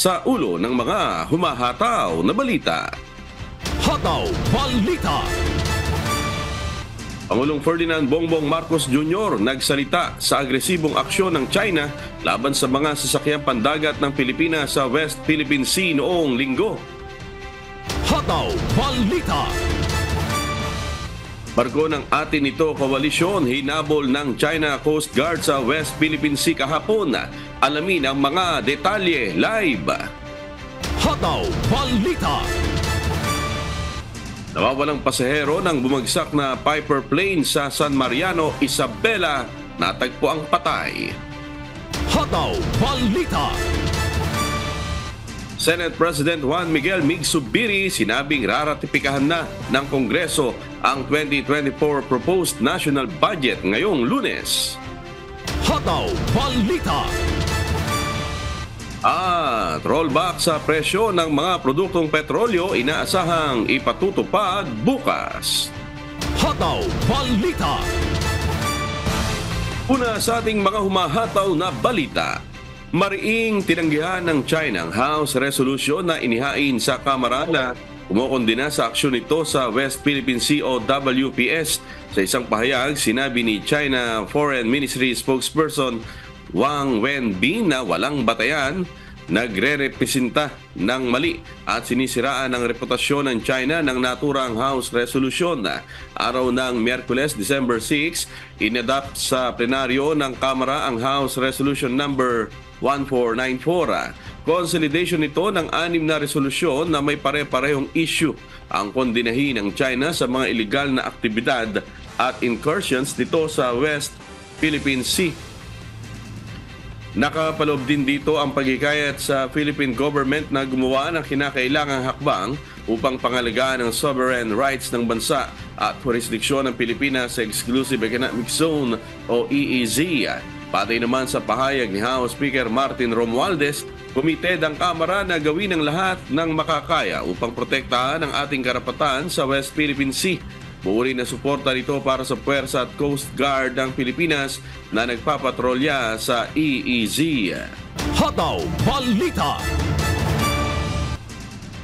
sa ulo ng mga humahataw na balita. Hataw Balita. Pangulong Ferdinand Bongbong Marcos Jr. nagsalita sa agresibong aksyon ng China laban sa mga sasakyang pandagat ng Pilipinas sa West Philippine Sea noong linggo. Hataw Balita. Barko ng atin ito koalisyon hinabol ng China Coast Guard sa West Philippine Sea kahapon. Alamin ang mga detalye live. Hataw Balita. Nawawalang pasahero ng bumagsak na Piper plane sa San Mariano, Isabela, natagpo ang patay. Hataw Balita. Senate President Juan Miguel Mig Zubiri sinabing raratipikahan na ng Kongreso ang 2024 proposed national budget ngayong Lunes. Hataw Balita. At rollback sa presyo ng mga produktong petrolyo inaasahang ipatutupad bukas. Hataw Balita. Una sa ating mga humahataw na balita. Mariing tinanggihan ng China ang House Resolution na inihain sa Kamara na kumukondena sa aksyon nito sa West Philippine Sea o WPS. Sa isang pahayag, sinabi ni China Foreign Ministry spokesperson Wang Wenbin na walang batayan, nagre-representa ng mali at sinisiraan ang reputasyon ng China ng naturang House Resolution. Araw ng Miyerkules, December 6, inadapt sa plenaryo ng Kamara ang House Resolution number 1494. Consolidation nito ng 6 na resolusyon na may pare-parehong issue ang kondinahin ng China sa mga iligal na aktibidad at incursions dito sa West Philippine Sea. Nakapaloob din dito ang paghikayat sa Philippine government na gumawa ng kinakailangang hakbang upang pangalagaan ang sovereign rights ng bansa at jurisdiksyon ng Pilipinas sa Exclusive Economic Zone o EEZ. Patay naman sa pahayag ni House Speaker Martin Romualdez, kumited ang Kamara na gawin ang lahat ng makakaya upang protektahan ang ating karapatan sa West Philippine Sea. Buuri na suporta nito para sa Puwersa at Coast Guard ng Pilipinas na nagpapatrolya sa EEZ. Hataw Balita.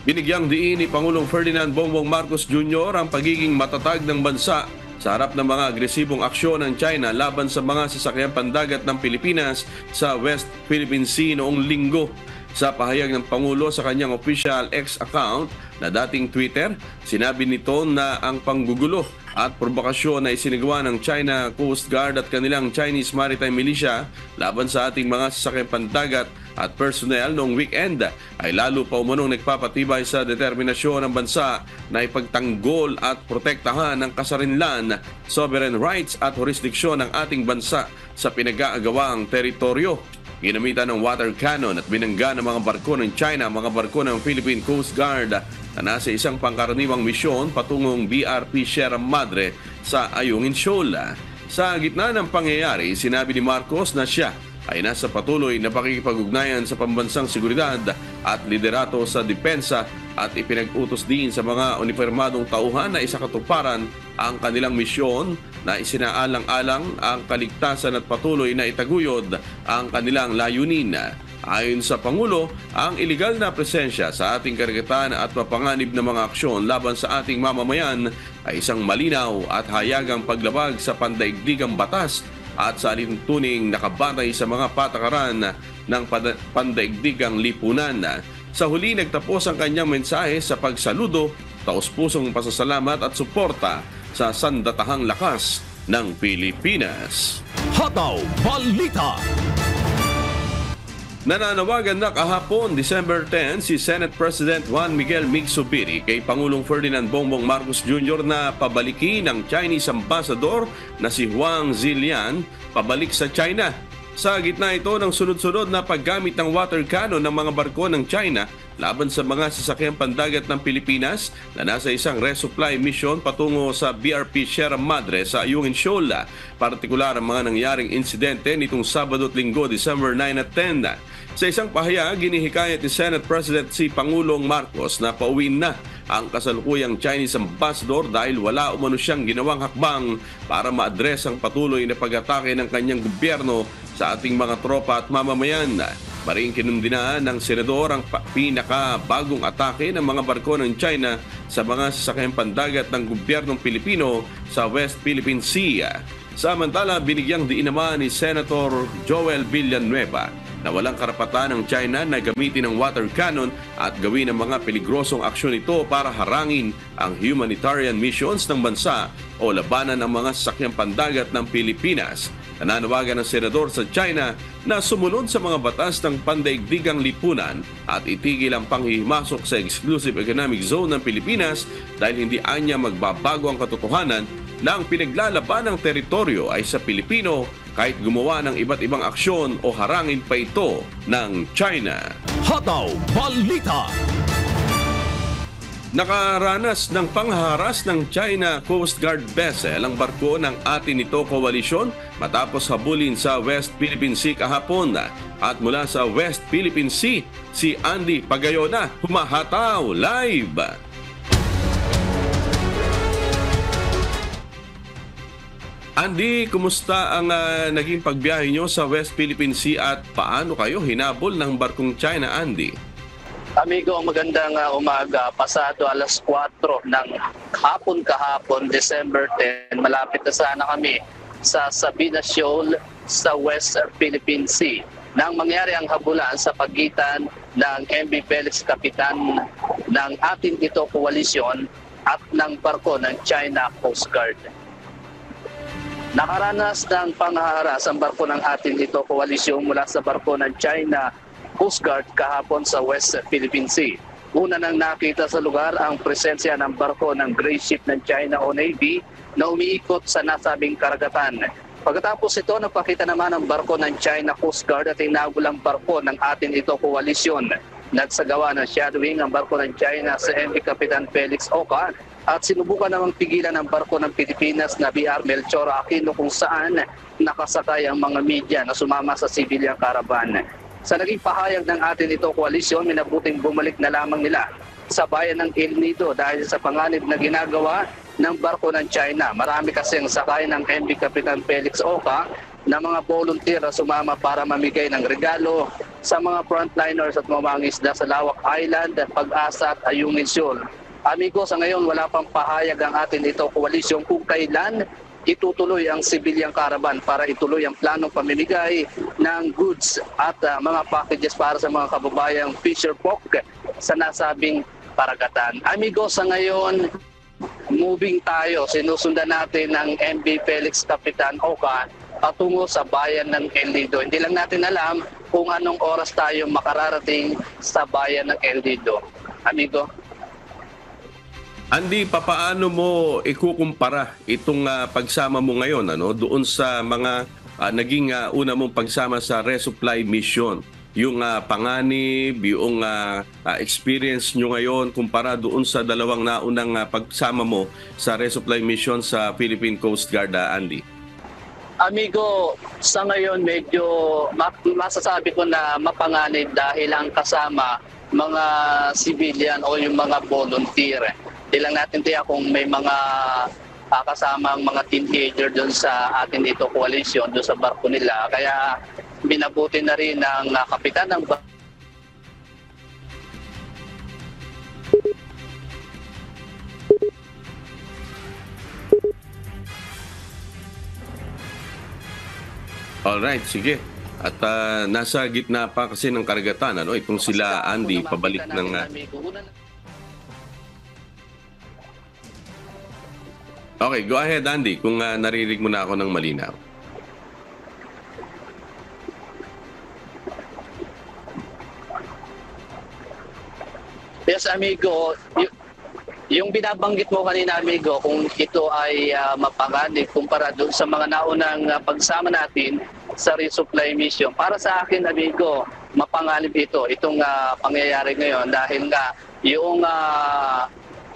Binigyang diin ni Pangulong Ferdinand Bongbong Marcos Jr. ang pagiging matatag ng bansa sa harap ng mga agresibong aksyon ng China laban sa mga sasakyang pandagat ng Pilipinas sa West Philippine Sea noong linggo. Sa pahayag ng Pangulo sa kanyang official X account na dating Twitter, sinabi nito na ang panggugulo at provokasyon na isinagawa ng China Coast Guard at kanilang Chinese Maritime Militia laban sa ating mga sasakyang pandagat at personnel noong weekend ay lalo pa umanong nagpapatibay sa determinasyon ng bansa na ipagtanggol at protektahan ang kasarinlan, sovereign rights at jurisdiksyon ng ating bansa sa pinag-aagawang teritoryo. Ginamitan ng water cannon at binangga ng mga barko ng China, mga barko ng Philippine Coast Guard na nasa isang pangkaraniwang misyon patungong BRP Sierra Madre sa Ayungin Shoal. Sa gitna ng pangyayari, sinabi ni Marcos na siya ay nasa patuloy na pakikipag-ugnayan sa pambansang seguridad at liderato sa depensa at ipinag-utos din sa mga uniformadong tauhan na isakatuparan ang kanilang misyon na isinaalang-alang ang kaligtasan at patuloy na itaguyod ang kanilang layunin. Ayon sa Pangulo, ang iligal na presensya sa ating karagatan at mapanganib na mga aksyon laban sa ating mamamayan ay isang malinaw at hayagang paglabag sa pandaigdigang batas at sa alintuning nakabatay sa mga patakaran ng pandaigdigang lipunan. Sa huli, nagtapos ang kanyang mensahe sa pagsaludo, taos-pusong pasasalamat at suporta sa sandatahang lakas ng Pilipinas. Hataw Balita. Nananawagan na kahapon, December 10, si Senate President Juan Miguel Mig Zubiri kay Pangulong Ferdinand Bongbong Marcos Jr. na pabalikin ang Chinese Ambassador na si Huang Zilian pabalik sa China. Sa gitna ito ng sunod-sunod na paggamit ng water cannon ng mga barko ng China laban sa mga sasakyang pandagat ng Pilipinas na nasa isang resupply mission patungo sa BRP Sierra Madre sa Ayungin Shoal. Partikular ang mga nangyaring insidente nitong Sabado at Linggo, December 9 at 10. Sa isang pahayag, ginihikayat ni Senate President si Pangulong Marcos na pauwiin na ang kasalukuyang Chinese Ambassador dahil wala umano siyang ginawang hakbang para ma-address ang patuloy na pag-atake ng kanyang gobyerno sa ating mga tropa at mamamayan. Maring kinundinaan ng senador ang pinakabagong atake ng mga barko ng China sa mga sasakyang pandagat ng gobyernong Pilipino sa West Philippine Sea. Samantala, binigyang diin naman ni Senator Joel Villanueva na walang karapatan ng China na gamitin ang water cannon at gawin ang mga peligrosong aksyon ito para harangin ang humanitarian missions ng bansa o labanan ang mga sasakyang pandagat ng Pilipinas. Nananawagan ng senador sa China na sumunod sa mga batas ng pandaigdigang lipunan at itigil ang panghihimasok sa exclusive economic zone ng Pilipinas dahil hindi anya magbabago ang katotohanan na ang pinaglalaban ng teritoryo ay sa Pilipino kahit gumawa ng iba't ibang aksyon o harangin pa ito ng China. Hataw Balita. Nakaranas ng pangharas ng China Coast Guard vessel ang barko ng atin ito koalisyon matapos habulin sa West Philippine Sea kahapon. At mula sa West Philippine Sea, si Andy Pagayona, humahataw live. Andy, kumusta ang naging pagbiyahe nyo sa West Philippine Sea at paano kayo hinabol ng barkong China, Andy? Amigo, magandang umaga. Pasado alas 4 ng hapon kahapon, December 10, malapit na sana kami sa Sabina Shoal sa West Philippine Sea. Nang mangyari ang habulan sa pagitan ng MV Felix Kapitan ng atin ito koalisyon at ng barko ng China Coast Guard. Nakaranas ng panghaharas ang barko ng atin ito koalisyon mula sa barko ng China Coast Guard kahapon sa West Philippine Sea. Una nang nakita sa lugar ang presensya ng barko ng gray ship ng China o Navy na umiikot sa nasabing karagatan. Pagkatapos ito, napakita naman ang barko ng China Coast Guard at inagulang barko ng atin ito koalisyon. Nagsagawa ng shadowing ang barko ng China sa MV Kapitan Felix Oca at sinubukan namang pigilan ang barko ng Pilipinas na BR Melchor Aquino kung saan nakasakay ang mga media na sumama sa civilian caravan. Sa naging pahayag ng atin ito koalisyon, minabuting bumalik na lamang nila sa bayan ng El Nido dahil sa panganib na ginagawa ng barko ng China. Marami kasing sakay ng MV Kapitan Felix Oca na mga volunteer na sumama para mamigay ng regalo sa mga frontliners at mamangisda sa Lawak Island, Pag-asa at Ayungin Shoal. Amigo, sa ngayon wala pang pahayag ang atin ito koalisyon kung kailan itutuloy ang civilian caravan para ituloy ang planong pamimigay ng goods at mga packages para sa mga kababayang fisher folk sa nasabing karagatan. Amigo, sa ngayon moving tayo. Sinusundan natin ang MV Felix Kapitan Oca patungo sa bayan ng El Nido. Hindi lang natin alam kung anong oras tayo makararating sa bayan ng El Nido. Amigo? Andy, papaano mo ikukumpara itong pagsama mo ngayon doon sa mga naging una mong pagsama sa resupply mission? Yung panganib, yung experience nyo ngayon kumpara doon sa dalawang naunang pagsama mo sa resupply mission sa Philippine Coast Guard, Andy? Amigo, sa ngayon medyo masasabi ko na mapanganib dahil ang kasama mga civilian o yung mga volunteer. Di lang natin tiyak kung may mga kasamang mga teenager doon sa atin dito koalisyon, doon sa barko nila. Kaya binabuti na rin ng kapitan ng barko. Alright, sige. At nasa gitna pa kasi ng karagatan, itong sila Andy, pabalik ng... Okay, go ahead Andy, kung narinig mo na ako ng malinaw. Yes, amigo. Yung binabanggit mo kanina, amigo, kung ito ay mapanganib kumpara doon sa mga naunang pagsama natin sa resupply mission. Para sa akin, amigo, mapanganib ito. Itong pangyayari ngayon dahil nga yung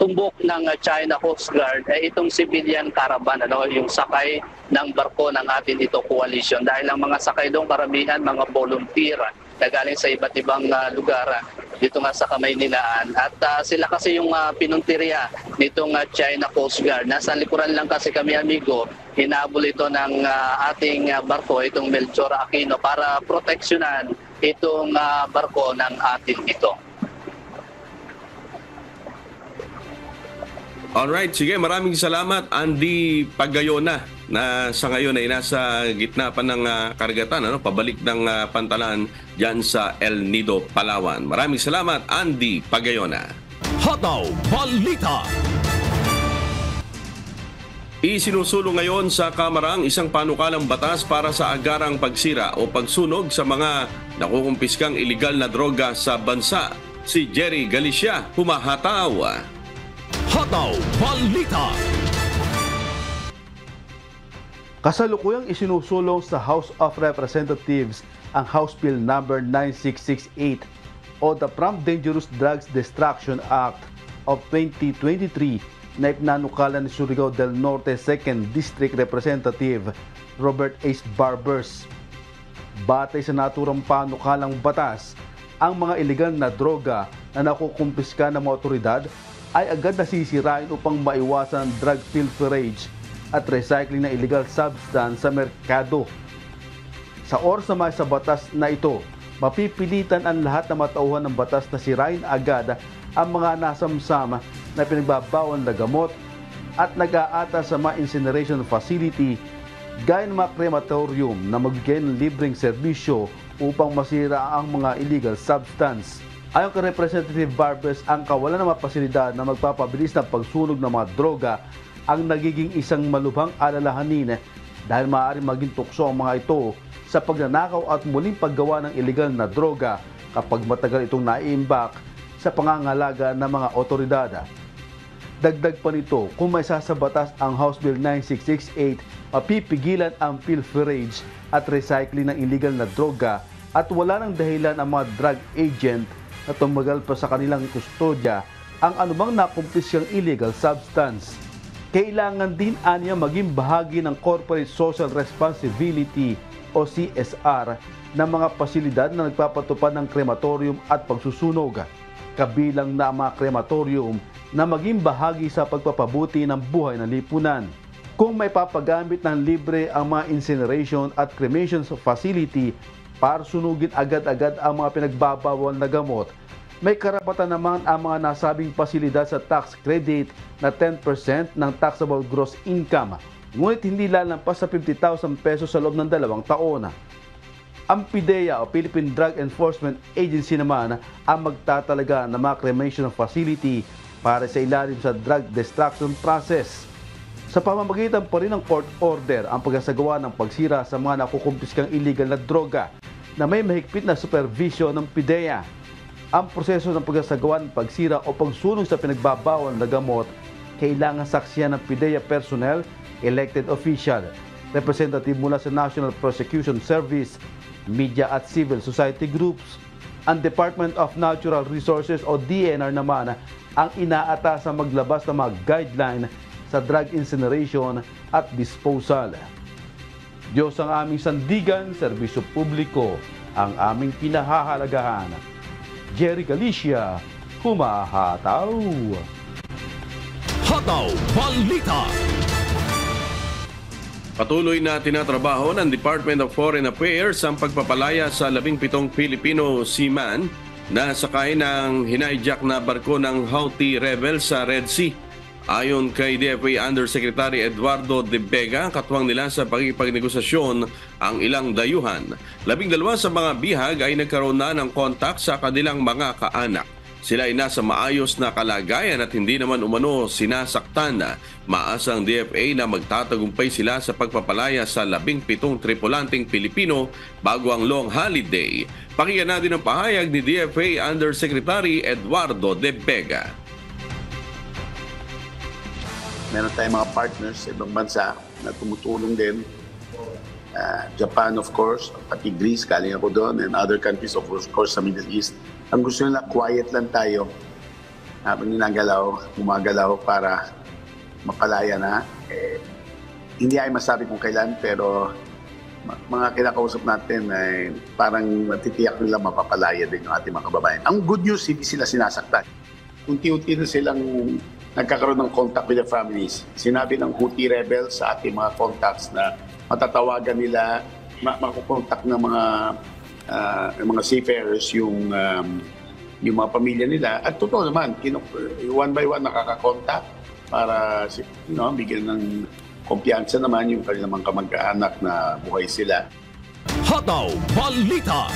tumbok ng China Coast Guard ay itong civilian caravan, yung sakay ng barko ng atin ito coalition. Dahil ang mga sakay doon karamihan mga volunteer na galing sa iba't ibang lugar dito nga sa Kamaynilaan. At sila kasi yung pinuntirya nitong China Coast Guard. Nasa likuran lang kasi kami, amigo, hinabol ito ng ating barko, itong Melchor Aquino, para proteksyonan itong barko ng atin ito. Alright, sige, maraming salamat Andy Pagayona na sa ngayon ay nasa gitna pa ng karagatan, pabalik ng Pantalan dyan sa El Nido, Palawan. Maraming salamat Andy Pagayona. Hataw Balita. Isinusulong ngayon sa Kamara ang isang panukalang batas para sa agarang pagsira o pagsunog sa mga nakukumpiskang iligal na droga sa bansa. Si Jerry Galicia, humahataw. Hataw Balita. Kasalukuyang isinusulong sa House of Representatives ang House Bill number 9668 o the Prompt Dangerous Drugs Destruction Act of 2023 na ipinanukalan ni Surigao del Norte 2nd District Representative Robert Ace Barbers. Batay sa naturang panukalang batas, ang mga iligal na droga na nakukumpiska ng mga otoridad ay agad nasisirain upang maiwasan drug pilferage at recycling ng illegal substance sa merkado. Sa oras na may sa batas na ito, mapipilitan ang lahat na matauhan ng batas na sirain agad ang mga nasamsam na pinagbabawal na gamot at nag-aata sa mga incineration facility gaya ng mga crematorium na magbigay ng libreng serbisyo upang masira ang mga illegal substance. Ayon kay Representative Barbers, ang kawalan ng mga pasilidad na magpapabilis ng pagsunog ng mga droga ang nagiging isang malubhang alalahanin dahil maaaring maging tukso ang mga ito sa pagnanakaw at muling paggawa ng illegal na droga kapag matagal itong naiimbak sa pangangalaga ng mga otoridad. Dagdag pa nito, kung may sasabatas ang House Bill 9668, mapipigilan ang pilferage at recycling ng illegal na droga at wala nang dahilan ang mga drug agent na tumagal pa sa kanilang kustodya ang anumang nakumpiskang illegal substance. Kailangan din aniya maging bahagi ng Corporate Social Responsibility o CSR ng mga pasilidad na nagpapatupad ng krematorium at pagsusunog, kabilang na ang mga krematorium na maging bahagi sa pagpapabuti ng buhay ng lipunan. Kung may papagamit ng libre ang mga incineration at cremation facility para sunugin agad-agad ang mga pinagbabawal na gamot, may karapatan naman ang mga nasabing pasilidad sa tax credit na 10% ng taxable gross income, ngunit hindi lalampas sa 50,000 pesos sa loob ng 2 taon. Ang PDEA o Philippine Drug Enforcement Agency naman ang magtatalaga ng mga cremation facility para sa ilalim sa drug destruction process. Sa pamamagitan pa rin ng court order ang pagsasagawa ng pagsira sa mga nakukumpiskang illegal na droga na may mahigpit na supervision ng PDEA. Ang proseso ng pagsasagawa ng pagsira o pagsunog sa pinagbabawal na gamot kailangan saksiyan ng PDEA personnel, elected official, representative mula sa National Prosecution Service, media at civil society groups. Ang Department of Natural Resources o DNR naman ang inaatasa maglabas ng mga guideline sa drug incineration at disposal. Diyos ang aming sandigan, serbisyo publiko ang aming pinahahalagahan. Jerry Galicia, humahataw. Hataw Balita. Patuloy na tinatrabaho ng Department of Foreign Affairs ang pagpapalaya sa 17 Filipino seaman na sakay ng hinijack na barko ng Houthi rebels sa Red Sea. Ayon kay DFA Undersecretary Eduardo De Vega, katuwang nila sa pakikipagnegosasyon ang ilang dayuhan. 12 sa mga bihag ay nagkaroon na ng kontak sa kanilang mga kaanak. Sila ay nasa maayos na kalagayan at hindi naman umano sinasaktan. Maasang DFA na magtatagumpay sila sa pagpapalaya sa 17 tripulanteng Pilipino bago ang long holiday. Pakinggan natin ang pahayag ni DFA Undersecretary Eduardo De Vega. Meron tayong mga partners sa ibang bansa na tumutulong din. Japan, of course, pati Greece, galing ako doon, and other countries, of course, sa Middle East. Ang gusto nila, quiet lang tayo habang gumagalaw para mapalaya na. Hindi ay masabi kung kailan, pero mga kinakausap natin ay parang matitiyak nila mapapalaya din yung ating mga kababayan. Ang good news, hindi sila sinasaktan. Unti-unti na silang nagkakaroon ng contact with the families. Sinabi ng Houthi rebels sa ating mga contacts na matatawagan nila, makukontak ng mga yung mga seafarers yung mga pamilya nila. At totoo naman, one by one nakakakontak para bigyan ng kumpiyansa naman yung kanilang mga kamag-anak na buhay sila. Hataw Balita.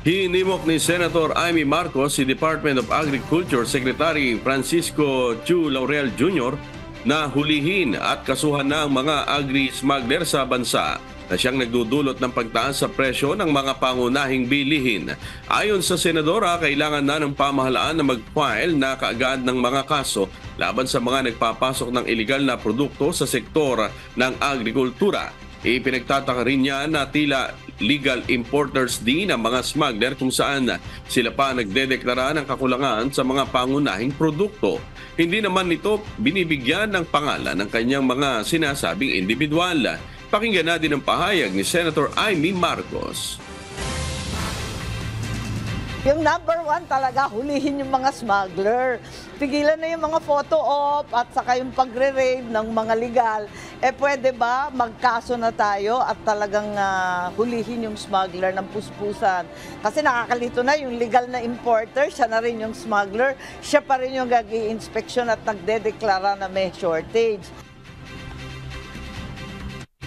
Hinimok ni Senator Amy Marcos si Department of Agriculture Secretary Francisco Chu Laurel Jr. na hulihin at kasuhan ng mga agri-smuggler sa bansa na siyang nagdudulot ng pagtaas sa presyo ng mga pangunahing bilihin. Ayon sa Senadora, kailangan na ng pamahalaan na mag-file na kaagad ng mga kaso laban sa mga nagpapasok ng ilegal na produkto sa sektor ng agrikultura. Ipinagtataka rin niya na tila legal importers din ang mga smuggler kung saan sila pa nagdedeklara ng kakulangan sa mga pangunahing produkto. Hindi naman nito binibigyan ng pangalan ng kanyang mga sinasabing individual. Pakinggan natin ang pahayag ni Senator Amy Marcos. Yung number one talaga, hulihin yung mga smuggler. Tigilan na yung mga photo-op at saka yung pagre-raid ng mga legal. Pwede ba magkaso na tayo at talagang hulihin yung smuggler ng puspusan? Kasi nakakalito na yung legal na importer, siya na rin yung smuggler, siya pa rin yung gag-i-inspeksyon at nagdedeklara na may shortage.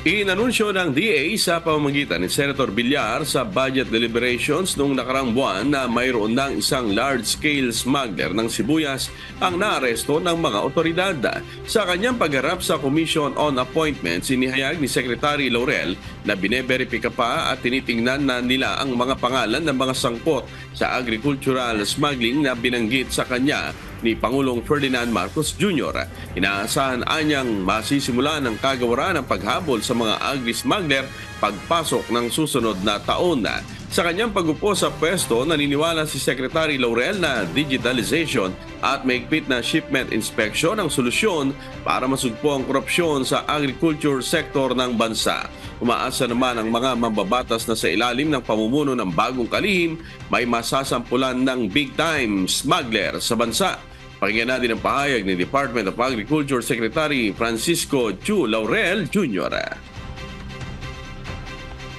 Inanunsyo ng DA sa pamamagitan ni Senator Villar sa budget deliberations noong nakarang buwan na mayroon ng isang large-scale smuggler ng sibuyas ang naaresto ng mga otoridad. Sa kanyang pagharap sa Commission on Appointments, inihayag ni Secretary Laurel na bineberipika pa at tinitingnan na nila ang mga pangalan ng mga sangkot sa agricultural smuggling na binanggit sa kanya ni Pangulong Ferdinand Marcos Jr. Inaasahan anyang masisimulan ng kagawaran ng paghabol sa mga agri-smuggler pagpasok ng susunod na taon. Sa kanyang pag-upo sa pwesto, naniniwala si Secretary Laurel na digitalization at mahigpit na shipment inspection ang solusyon para masugpo ang korupsyon sa agriculture sector ng bansa. Umaasa naman ang mga mambabatas na sa ilalim ng pamumuno ng bagong kalihim may masasampulan ng big-time smuggler sa bansa. Pakinggan natin ang pahayag ni Department of Agriculture Secretary Francisco Chu Laurel Jr.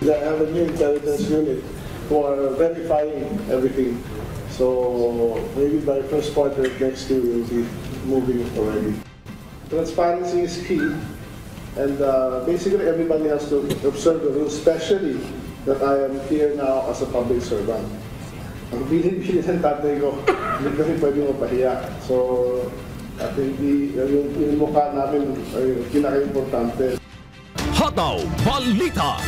I have a new intelligence unit who are verifying everything. So maybe by first quarter next year we'll be moving already. Transparency is key, and basically everybody has to observe the rules, especially that I am here now as a public servant. Ang bilin-bilin ng tatay ko, hindi kami pwede mapahiya. So, at hindi, yung mukha namin ay pinaka-importante. Hataw Balita.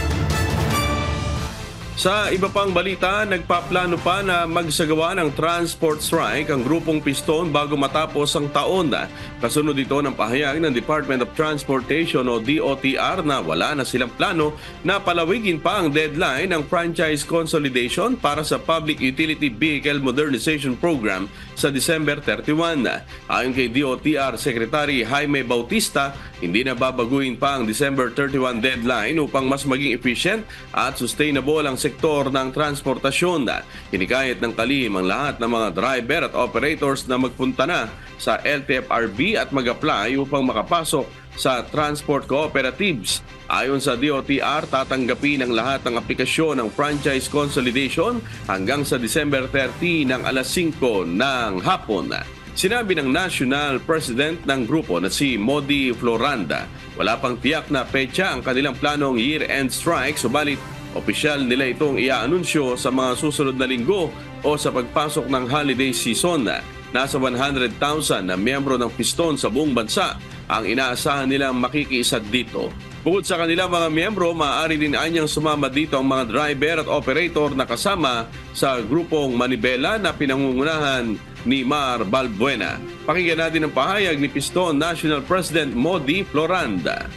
Sa iba pang balita, nagpaplano pa na magsagawa ng transport strike ang grupong Piston bago matapos ang taon. Kasunod ito ng pahayag ng Department of Transportation o DOTR na wala na silang plano na palawigin pa ang deadline ng franchise consolidation para sa Public Utility Vehicle Modernization Program sa December 31. Ayon kay DOTR Secretary Jaime Bautista, hindi na babaguhin pa ang December 31 deadline upang mas maging efficient at sustainable ang sektor ng transportasyon. Hinikayat ng kalihim ang lahat ng mga driver at operators na magpunta na sa LTFRB at mag-apply upang makapasok sa transport cooperatives. Ayon sa DOTR, tatanggapin ang lahat ng aplikasyon ng franchise consolidation hanggang sa December 30 ng alas 5 ng hapon. Sinabi ng National President ng grupo na si Modi Floranda, wala pang tiyak na petsa ang kanilang planong year-end strike, subalit opisyal nila itong i-anunsyo sa mga susunod na linggo o sa pagpasok ng holiday season. Nasa 100,000 na miyembro ng Piston sa buong bansa ang inaasahan nilang makikiisad dito. Bukod sa kanilang mga miyembro, maaari din anyang sumama dito ang mga driver at operator na kasama sa grupong Manibela na pinangungunahan ni Mar Balbuena. Pakinggan natin ang pahayag ni Piston National President Modi Floranda.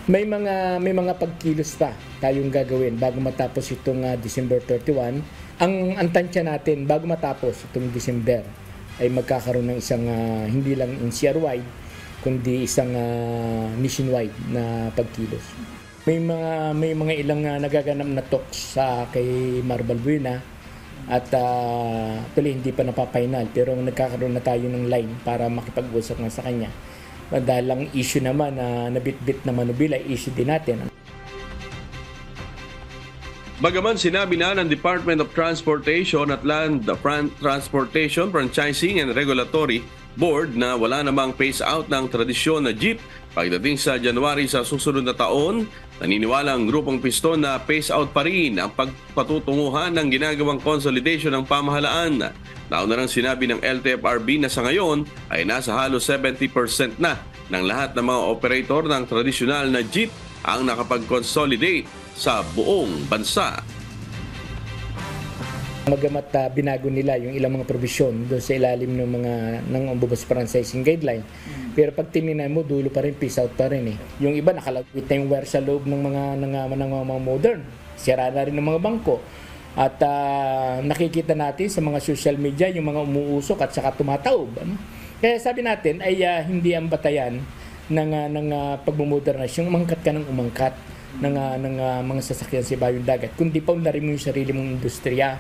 May mga pagkilos pa tayong gagawin bago matapos itong December 31. Ang tansya natin bago matapos itong December ay magkakaroon ng isang hindi lang NCR-wide kundi isang nationwide na pagkilos. May mga ilang nagaganap na talks sa kay Mar Balbuena at tuloy hindi pa napapainal pero nagkakaroon na tayo ng line para makipag-usap nga sa kanya. Dahil ang issue naman na nabitbit na manubila, issue din natin. Bagaman sinabi na ng Department of Transportation at Land Transportation Franchising and Regulatory Board na wala namang phase-out ng tradisyon na jeep pagdating sa January sa susunod na taon, naniniwala ang grupong piston na phase-out pa rin ang pagpatutunguhan ng ginagawang consolidation ng pamahalaan. Nauna nang sinabi ng LTFRB na sa ngayon ay nasa halos 70% na ng lahat ng mga operator ng tradisyonal na jeep ang nakapag-consolidate sa buong bansa. Magamat binago nila yung ilang mga provision doon sa ilalim ng Omnibus Franchising Guideline. Pero pag tinignan mo, dulo pa rin, peace out pa rin eh. Yung iba nakalagwit na yung wire sa loob ng mga modern. Sira na rin ng mga bangko. At nakikita natin sa mga social media yung mga umuusok at saka tumataob. Ano? Kaya sabi natin ay hindi ang batayan ng pagmumodernize, yung umangkat ka ng umangkat ng mga sasakyan sa ibayong dagat, kundi pa unlarin mo yung sarili mong industriya.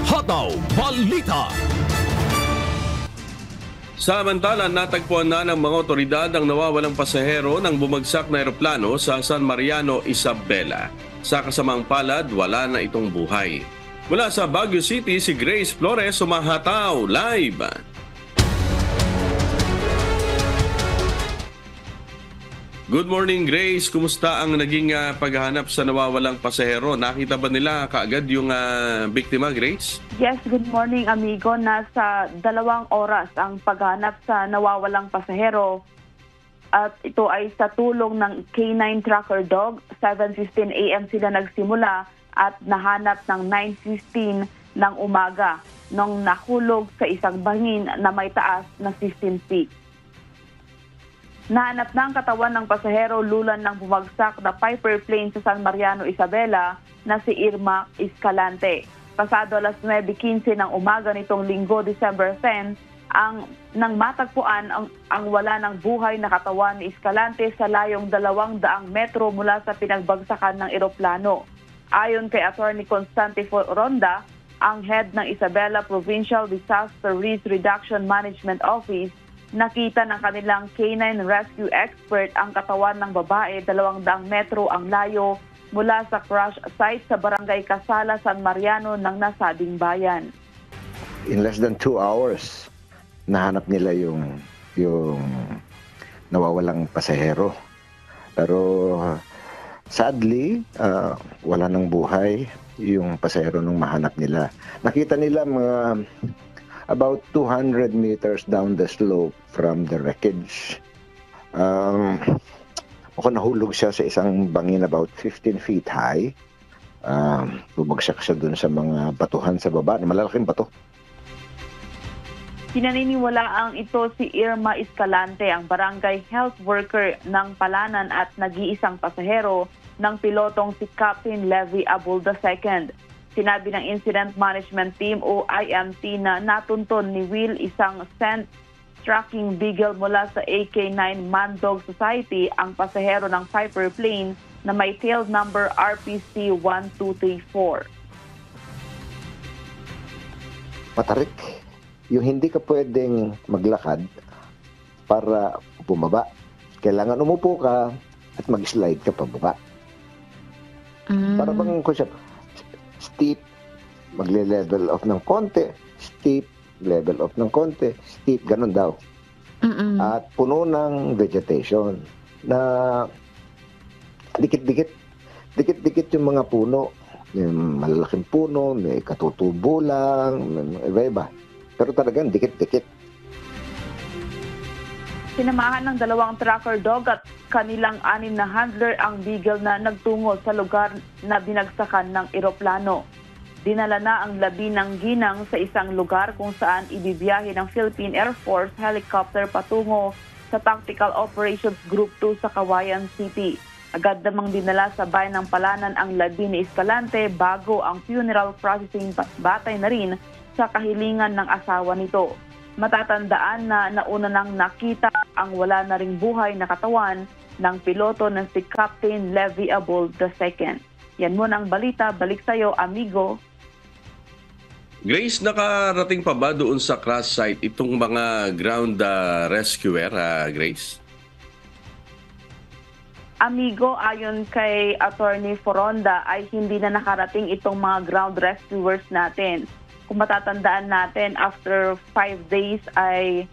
Hataw Balita. Samantala, natagpuan na ng mga otoridad ang nawawalang pasahero ng bumagsak na eroplano sa San Mariano, Isabela. Sa kasamang palad, wala na itong buhay. Mula sa Baguio City, si Grace Flores sumahataw live. Good morning, Grace. Kumusta ang naging paghahanap sa nawawalang pasahero? Nakita ba nila kaagad yung biktima, Grace? Yes, good morning, amigo. Nasa 2 oras ang paghanap sa nawawalang pasahero. At ito ay sa tulong ng K9 Tracker Dog. 7:15 a.m. sila nagsimula at nahanap ng 9:15 ng umaga nung nahulog sa isang bangin na may taas na 15 feet. Nahanap na ang katawan ng pasahero lulan ng bumagsak na Piper plane sa San Mariano, Isabela na si Irma Escalante. Pasado alas 9:15 ng umaga nitong Linggo, December 10, nang matagpuan ang wala ng buhay na katawan ni Escalante sa layong 200 metro mula sa pinagbagsakan ng eroplano. Ayon kay Attorney Constante Ronda, ang head ng Isabela Provincial Disaster Risk Reduction Management Office, nakita ng kanilang K9 rescue expert ang katawan ng babae 200 metro ang layo mula sa crash site sa Barangay Casala, San Mariano ng nasabing bayan. In less than 2 hours, nahanap nila yung nawawalang pasahero. Pero sadly, wala nang buhay yung pasahero nung mahanap nila. Nakita nila mga about 200 meters down the slope from the wreckage. Nahulog siya sa isang bangin about 15 feet high. Bumagsak siya dun sa mga batuhan sa baba, malalaking bato. Pinaniniwalaang ito si Irma Escalante, ang barangay health worker ng Palanan at nag-iisang pasahero ng pilotong si Captain Levy Abul II. Sinabi ng Incident Management Team o IMT na natunton ni Will isang scent tracking beagle mula sa AK9 Mandog Society ang pasahero ng Piper plane na may tail number RPC 1234. Matarik. Yung hindi ka pwedeng maglakad para bumaba. Kailangan umupo ka at mag-slide ka pababa. Para bang steep, magle-level off ng konti, steep, level off ng konti, steep, ganun daw. At puno ng vegetation na dikit-dikit yung mga puno. May malalaking puno, may katutubo lang, may iba-iba. Pero talagang dikit-dikit. Sinamahan ng 2 tracker dog at kanilang 6 na handler ang beagle na nagtungo sa lugar na binagsakan ng eroplano. Dinala na ang labi ng ginang sa isang lugar kung saan ibibiyahe ng Philippine Air Force helicopter patungo sa Tactical Operations Group 2 sa Cauayan City. Agad namang dinala sa bayan ng Palanan ang labi ni Escalante bago ang funeral processing batay na rin sa kahilingan ng asawa nito. Matatandaan na nauna nang nakita ang wala na ring buhay na katawan ng piloto na si Captain Levy Abul II. Yan muna ang balita. Balik sa'yo, amigo. Grace, nakarating pa ba doon sa crash site itong mga ground rescuer, Grace? Amigo, ayon kay Attorney Foronda ay hindi na nakarating itong mga ground rescuers natin. Kung matatandaan natin, after 5 days ay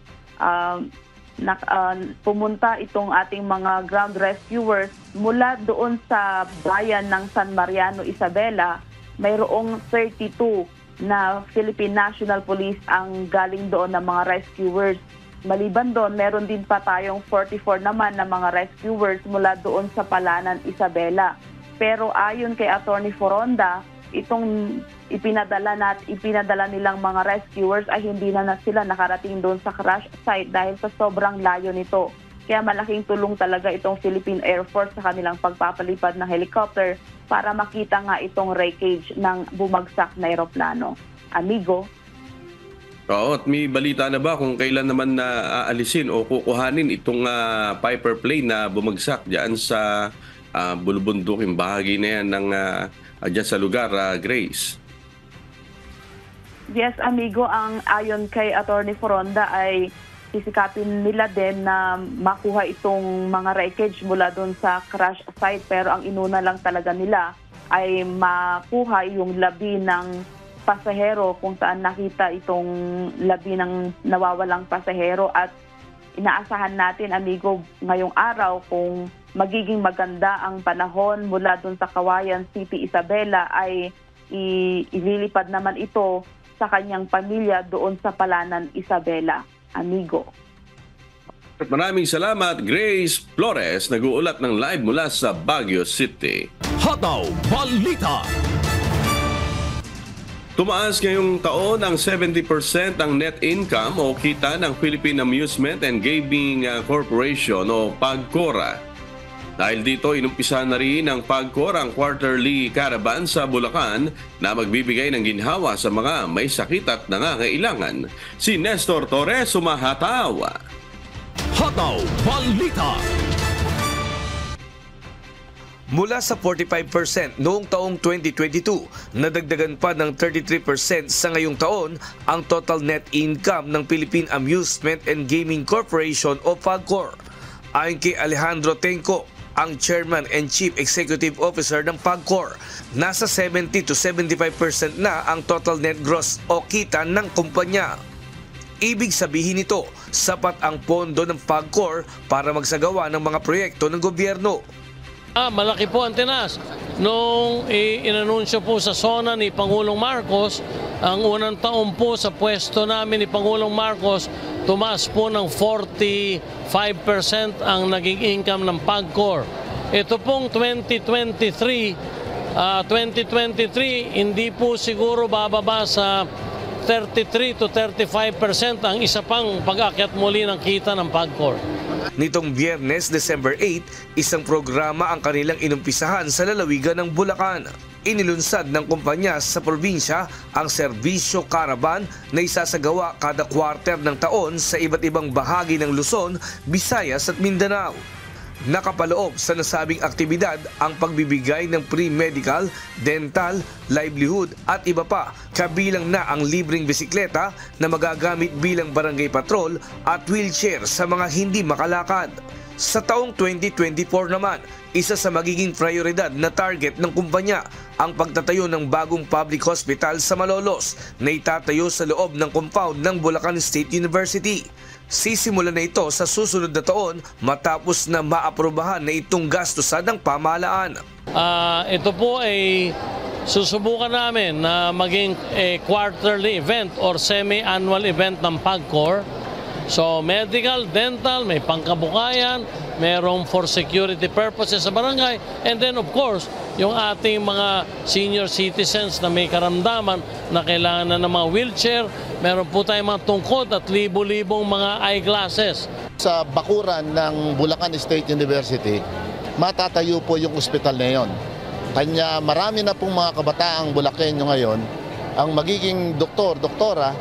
pumunta itong ating mga ground rescuers mula doon sa bayan ng San Mariano, Isabela. Mayroong 32 na Philippine National Police ang galing doon ng mga rescuers. Maliban doon, meron din pa tayong 44 naman na mga rescuers mula doon sa Palanan, Isabela. Pero ayon kay Attorney Foronda, itong ipinadala nilang mga rescuers ay hindi na sila nakarating doon sa crash site dahil sa sobrang layo nito. Kaya malaking tulong talaga itong Philippine Air Force sa kanilang pagpapalipad ng helicopter para makita nga itong wreckage ng bumagsak na eroplano. Amigo. Oo, at may balita na ba kung kailan naman na aalisin o kukuhanin itong Piper plane na bumagsak diyan sa bulubunduking bahagi na yan ng diyan sa lugar, Grace? Yes, amigo, ang ayon kay Attorney Foronda ay sisikapin nila din na makuha itong mga wreckage mula doon sa crash site, pero ang inuna lang talaga nila ay makuha yung labi ng pasahero kung saan nakita itong labi ng nawawalang pasahero, at inaasahan natin, amigo, ngayong araw kung magiging maganda ang panahon mula doon sa Kawayan City, Isabela, ay ililipad naman ito sa kanyang pamilya doon sa Palanan, Isabela. Amigo. Maraming salamat, Grace Flores, nag-uulat ng live mula sa Baguio City. Hataw Balita. Tumaas ngayong taon ang 70% ang net income o kita ng Philippine Amusement and Gaming Corporation o PAGCOR. Dahil dito, inumpisa na rin ang PAGCOR ang quarterly caravan sa Bulacan na magbibigay ng ginhawa sa mga may sakit at nangangailangan. Si Nestor Torres sumahataw. Hataw Balita. Mula sa 45% noong taong 2022, nadagdagan pa ng 33% sa ngayong taon ang total net income ng Philippine Amusement and Gaming Corporation o PAGCOR. Ayon kay Alejandro Tenco, ang Chairman and Chief Executive Officer ng PAGCOR, nasa 70 to 75% na ang total net gross o kita ng kumpanya. Ibig sabihin nito, sapat ang pondo ng PAGCOR para magsagawa ng mga proyekto ng gobyerno. Malaki po ang tinaas. Nung inanunsyo po sa SONA ni Pangulong Marcos, ang unang taon po sa pwesto namin ni Pangulong Marcos, tumaas po ng 45% ang naging income ng PAGCOR. Ito pong 2023, hindi po siguro bababa sa 33 to 35% ang isa pang pag-akyat muli ng kita ng PAGCOR. Nitong Biyernes, December 8, isang programa ang kanilang inumpisahan sa lalawigan ng Bulacan. Inilunsad ng kumpanya sa probinsya ang serbisyo caravan na isasagawa kada quarter ng taon sa iba't ibang bahagi ng Luzon, Visayas at Mindanao. Nakapaloob sa nasabing aktibidad ang pagbibigay ng pre-medical, dental, livelihood at iba pa, kabilang na ang libreng bisikleta na magagamit bilang barangay patrol at wheelchair sa mga hindi makalakad. Sa taong 2024 naman, isa sa magiging prioridad na target ng kumpanya ang pagtatayo ng bagong public hospital sa Malolos na itatayo sa loob ng compound ng Bulacan State University. Sisimulan na ito sa susunod na taon matapos na maaprubahan na itong gastusan ng pamahalaan. Ito po ay susubukan namin na maging quarterly event or semi-annual event ng PAGCOR. So medical, dental, may pangkabukayan, merong for security purposes sa barangay, and then of course, yung ating mga senior citizens na may karamdaman na kailangan na ng mga wheelchair, meron po tayong mga tungkod at libo-libong mga eyeglasses. Sa bakuran ng Bulacan State University, matatayo po yung ospital na yon. Kanya marami na pong mga kabataang Bulakenyo ngayon ang magiging doktora,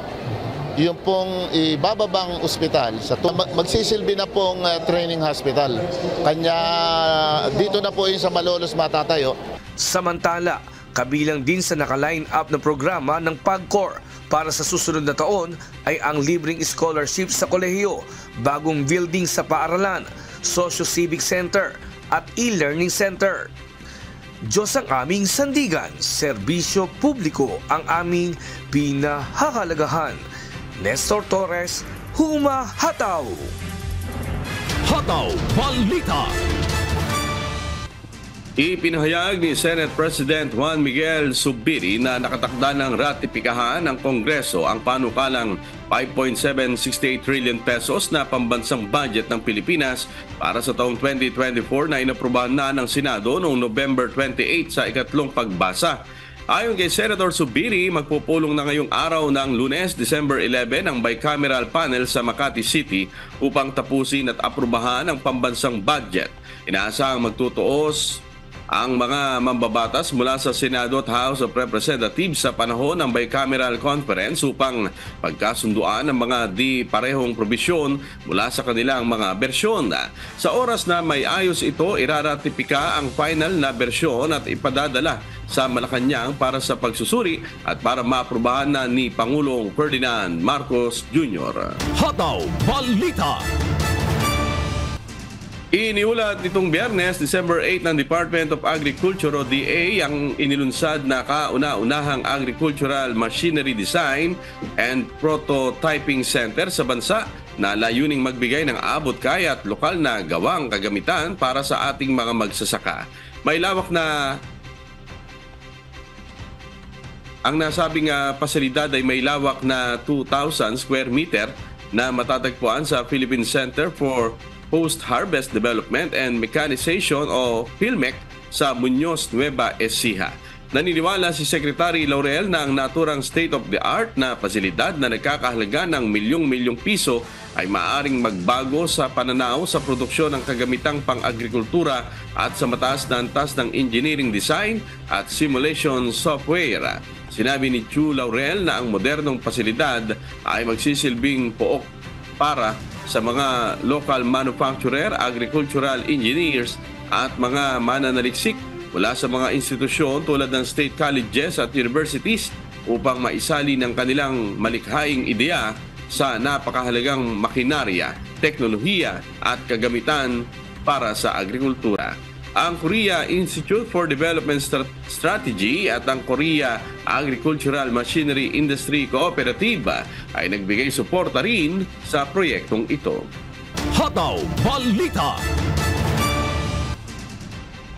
yung pong ibababang ospital, magsisilbi na pong training hospital. Kanya dito na po yung sa Malolos matatayo. Samantala, kabilang din sa naka-line up na programa ng PAGCOR para sa susunod na taon ay ang libreng scholarship sa kolehiyo, bagong building sa paaralan, socio-civic center at e-learning center. Diyos ang aming sandigan, serbisyo publiko ang aming pinahahalagahan. Nestor Torres, Humahataw! Hataw Balita. Ipinahayag ni Senate President Juan Miguel Zubiri na nakatakda ng ratipikahan ng Kongreso ang panukalang 5.768 trillion pesos na pambansang budget ng Pilipinas para sa taong 2024 na inaprubahan na ng Senado noong November 28 sa ikatlong pagbasa. Ayon kay Senator Zubiri, magpupulong na ngayong araw ng Lunes, December 11 ang bicameral panel sa Makati City upang tapusin at aprubahan ang pambansang budget. Inaasahang magtutuos ang mga mambabatas mula sa Senado at House of Representatives sa panahon ng bicameral conference upang pagkasunduan ang mga di parehong probisyon mula sa kanilang mga bersyon. Sa oras na may ayos ito, iraratipika ang final na bersyon at ipadadala sa Malacanang para sa pagsusuri at para maaprubahan na ni Pangulong Ferdinand Marcos Jr. Hataw Balita. Iniulat nitong Biyernes, December 8 ng Department of Agriculture o DA ang inilunsad na kauna-unahang Agricultural Machinery Design and Prototyping Center sa bansa na layuning magbigay ng abot-kaya at lokal na gawang kagamitan para sa ating mga magsasaka. May lawak na ang nasabing pasilidad ay may lawak na 2,000 square meter na matatagpuan sa Philippine Center for Post-Harvest Development and Mechanization o PhilMec sa Muñoz, Nueva Ecija. Naniniwala si Secretary Laurel na ang naturang state-of-the-art na pasilidad na nagkakahalaga ng milyong-milyong piso ay maaaring magbago sa pananaw sa produksyon ng kagamitang pang-agrikultura at sa mataas na antas ng engineering design at simulation software. Sinabi ni Chu Laurel na ang modernong pasilidad ay magsisilbing pook para sa mga local manufacturer, agricultural engineers at mga mananaliksik mula sa mga institusyon tulad ng state colleges at universities upang maisali ng kanilang malikhaing ideya sa napakahalagang makinarya, teknolohiya at kagamitan para sa agrikultura. Ang Korea Institute for Development Strategy at ang Korea Agricultural Machinery Industry Cooperative ay nagbigay suporta rin sa proyektong ito. Hataw Balita.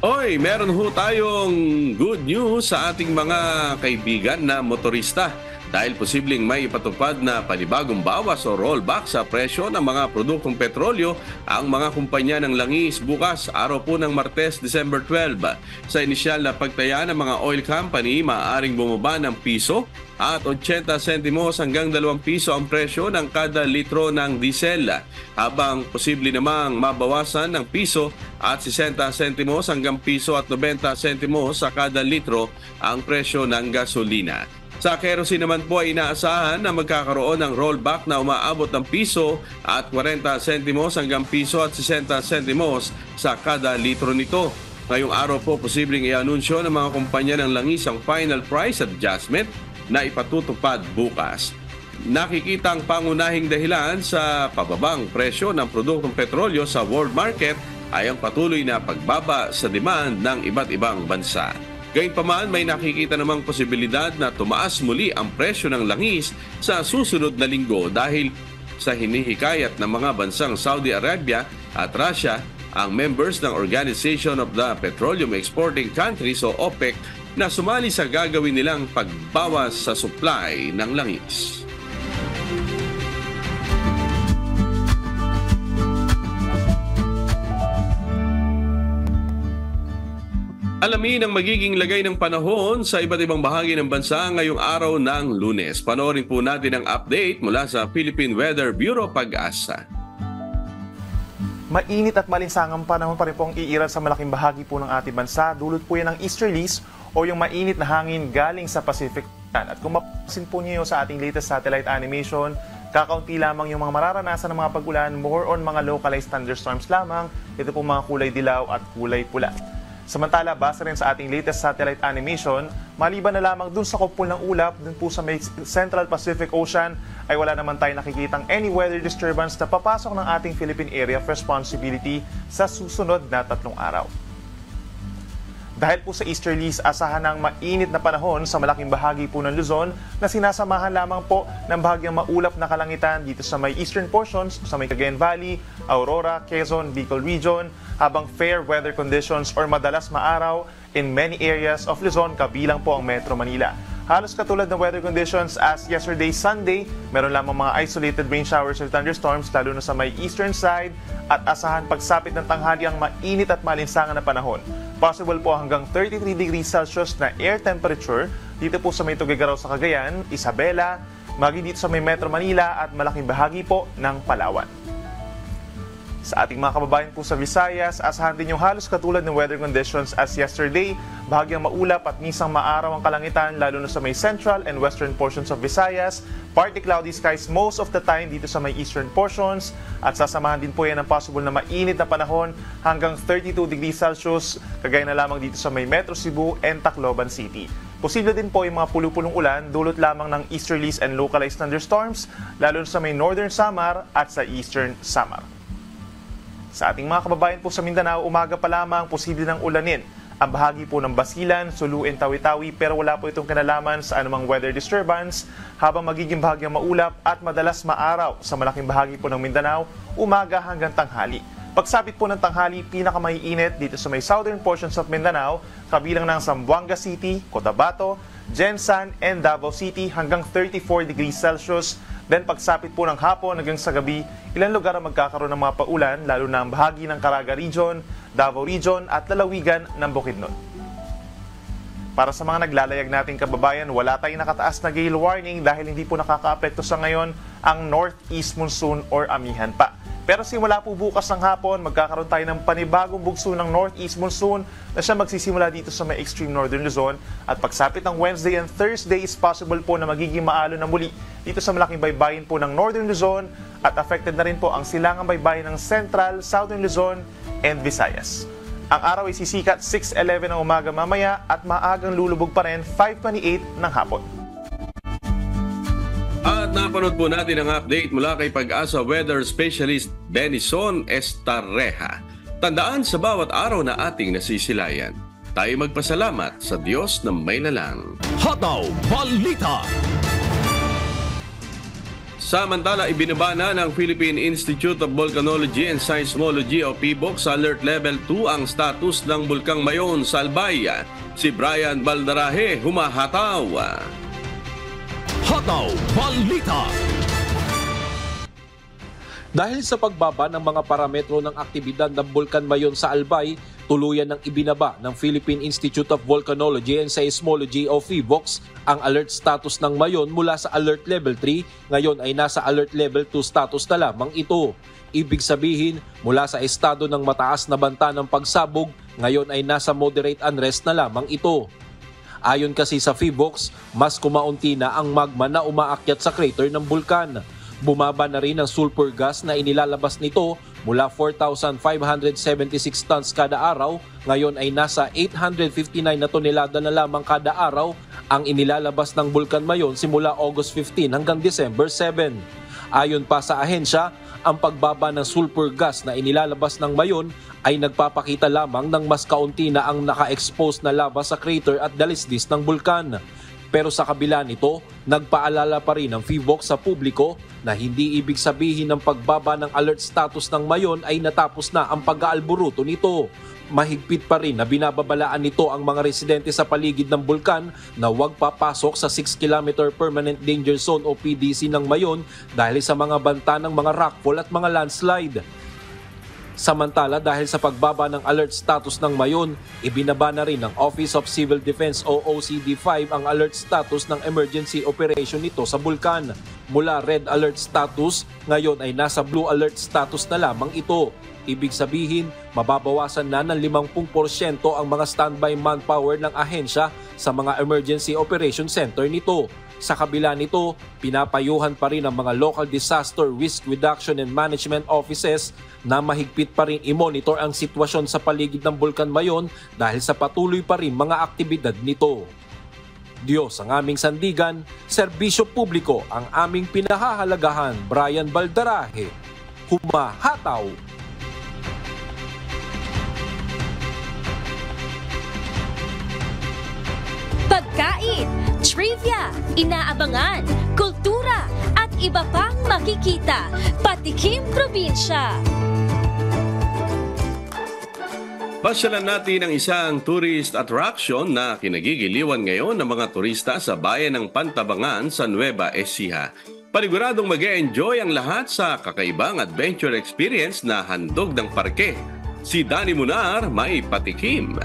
Oy, meron ho tayong good news sa ating mga kaibigan na motorista. Dahil posibleng may ipatupad na panibagong bawas o rollback sa presyo ng mga produktong petrolyo ang mga kumpanya ng langis bukas, araw po ng Martes, December 12. Sa inisyal na pagtaya ng mga oil company, maaaring bumaba ng piso at 80 sentimos hanggang 2 piso ang presyo ng kada litro ng diesel, habang posible namang mabawasan ng piso at 60 sentimos hanggang piso at 90 sentimos sa kada litro ang presyo ng gasolina. Sa kerosene naman po ay inaasahan na magkakaroon ng rollback na umaabot ng piso at 40 sentimos hanggang piso at 60 sentimos sa kada litro nito. Ngayong araw po posibleng i-anunsyo ng mga kumpanya ng langis ang final price adjustment na ipatutupad bukas. Nakikitang pangunahing dahilan sa pababang presyo ng produktong petrolyo sa world market ay ang patuloy na pagbaba sa demand ng iba't ibang bansa. Gayunpaman, may nakikita namang posibilidad na tumaas muli ang presyo ng langis sa susunod na linggo dahil sa hinihikayat ng mga bansang Saudi Arabia at Russia, ang members ng Organization of the Petroleum Exporting Countries o OPEC, na sumali sa gagawin nilang pagbawas sa supply ng langis. Alamin ang magiging lagay ng panahon sa iba't ibang bahagi ng bansa ngayong araw ng Lunes. Panoorin po natin ang update mula sa Philippine Weather Bureau Pag-asa. Mainit at malinsangang panahon pa rin po ang iiral sa malaking bahagi po ng ating bansa. Dulot po yan ng easterlies o yung mainit na hangin galing sa Pacific. At kung mapapansin po niyo sa ating latest satellite animation, kakaunti lamang yung mga mararanasan ng mga pag-ulan, more on mga localized thunderstorms lamang. Ito po mga kulay dilaw at kulay pula. Samantala, base rin sa ating latest satellite animation, maliban na lamang dun sa kupol ng ulap, dun po sa may Central Pacific Ocean, ay wala naman tayo nakikitang any weather disturbance na papasok ng ating Philippine Area of Responsibility sa susunod na 3 araw. Dahil po sa easterlies, asahan ng mainit na panahon sa malaking bahagi po ng Luzon na sinasamahan lamang po ng bahagyang maulap na kalangitan dito sa may eastern portions, sa may Cagayan Valley, Aurora, Quezon, Bicol Region, habang fair weather conditions or madalas maaraw in many areas of Luzon kabilang po ang Metro Manila. Halos katulad ng weather conditions as yesterday Sunday, meron lamang mga isolated rain showers or thunderstorms lalo na sa may eastern side at asahan pagsapit ng tanghali ang mainit at malinsangan na panahon. Possible po hanggang 33 degrees Celsius na air temperature dito po sa may Tuguegarao sa Cagayan, Isabela, maging dito sa may Metro Manila at malaking bahagi po ng Palawan. Sa ating mga kababayan po sa Visayas, asahan din yung halos katulad ng weather conditions as yesterday, bahagyang maulap at minsang maaraw ang kalangitan lalo na sa may central and western portions of Visayas, partly cloudy skies most of the time dito sa may eastern portions at sasamahan din po yan ng possible na mainit na panahon hanggang 32 degrees Celsius, kagaya na lamang dito sa may Metro Cebu and Tacloban City. Posible din po yung mga pulupulong ulan dulot lamang ng easterlies and localized thunderstorms lalo na sa may northern Samar at sa eastern Samar. Sa ating mga kababayan po sa Mindanao, umaga pa lamang posible ng ulanin ang bahagi po ng Basilan, Sulu, and Tawi-Tawi pero wala po itong kinalaman sa anumang weather disturbance habang magiging bahagyang maulap at madalas maaraw sa malaking bahagi po ng Mindanao umaga hanggang tanghali. Pagsapit po ng tanghali, pinakamaiinit dito sa may southern portions of Mindanao kabilang ng Zamboanga City, Cotabato, Jensan, and Davao City hanggang 34 degrees Celsius. Then pagsapit po ng hapon hanggang sa gabi, ilang lugar ang magkakaroon ng mga paulan lalo na ang bahagi ng Caraga Region, Davao Region at lalawigan ng Bukidnon. Para sa mga naglalayag nating kababayan, wala tayong nakataas na gale warning dahil hindi po nakakaapekto sa ngayon ang northeast monsoon or amihan pa. Pero simula po bukas ng hapon, magkakaroon tayo ng panibagong bugso ng northeast monsoon na siya magsisimula dito sa may extreme northern Luzon. At pagsapit ng Wednesday and Thursday is possible po na magiging maalon na muli dito sa malaking baybayin po ng northern Luzon at affected na rin po ang silangang baybayin ng central, southern Luzon and Visayas. Ang araw ay sisikat 6:11 ng umaga mamaya at maagang lulubog pa rin 5:28 ng hapon. At napanood po natin ang update mula kay Pag-asa weather specialist Denison Estareja. Tandaan sa bawat araw na ating nasisilayan, tayo magpasalamat sa Diyos na may lalang. Hataw Balita. Samantala, ibinaba na ng Philippine Institute of Volcanology and Seismology o PBOC sa Alert Level 2 ang status ng Bulkang Mayon sa Albay. Si Brian Baldarahe humahataw. Hataw Balita. Dahil sa pagbaba ng mga parametro ng aktibidad ng Bulkan Mayon sa Albay, tuluyan ng ibinaba ng Philippine Institute of Volcanology and Seismology o PHIVOLCS ang alert status ng Mayon mula sa Alert Level 3, ngayon ay nasa Alert Level 2 status na lamang ito. Ibig sabihin, mula sa estado ng mataas na banta ng pagsabog, ngayon ay nasa moderate unrest na lamang ito. Ayon kasi sa PHIVOLCS, mas kumaunti na ang magma na umaakyat sa crater ng bulkan. Bumaba na rin ang sulfur gas na inilalabas nito mula 4,576 tons kada araw, ngayon ay nasa 859 na tonelada na lamang kada araw ang inilalabas ng Bulkan Mayon simula August 15 hanggang December 7. Ayon pa sa ahensya, ang pagbaba ng sulfur gas na inilalabas ng Mayon ay nagpapakita lamang ng mas kaunti na ang naka-expose na lava sa crater at dalisdis ng bulkan. Pero sa kabila nito, nagpaalala pa rin ang PHIVOLCS sa publiko na hindi ibig sabihin ng pagbaba ng alert status ng Mayon ay natapos na ang pag-aalburuto nito. Mahigpit pa rin na binababalaan nito ang mga residente sa paligid ng bulkan na huwag papasok sa 6-kilometer Permanent Danger Zone o PDZ ng Mayon dahil sa mga banta ng mga rockfall at mga landslide. Samantala, dahil sa pagbaba ng alert status ng Mayon, ibinaba na rin ng Office of Civil Defense o OCD-5 ang alert status ng emergency operation nito sa bulkan. Mula red alert status, ngayon ay nasa blue alert status na lamang ito. Ibig sabihin, mababawasan na ng 50% ang mga standby manpower ng ahensya sa mga emergency operation center nito. Sa kabila nito, pinapayuhan pa rin ang mga local disaster risk reduction and management offices na mahigpit pa rin i-monitor ang sitwasyon sa paligid ng Bulkan Mayon dahil sa patuloy pa rin mga aktibidad nito. Diyos ang aming sandigan, serbisyo publiko ang aming pinahahalagahan. Brian Baldarahe, humahataw. Pagkain, trivia, inaabangan, kultura at iba pang makikita. Patikim Probinsya. Pasyalan natin ang isang tourist attraction na kinagigiliwan ngayon ng mga turista sa bayan ng Pantabangan sa Nueva Ecija. Paniguradong mag-e-enjoy ang lahat sa kakaibang adventure experience na handog ng parke. Si Danny Munar may patikim.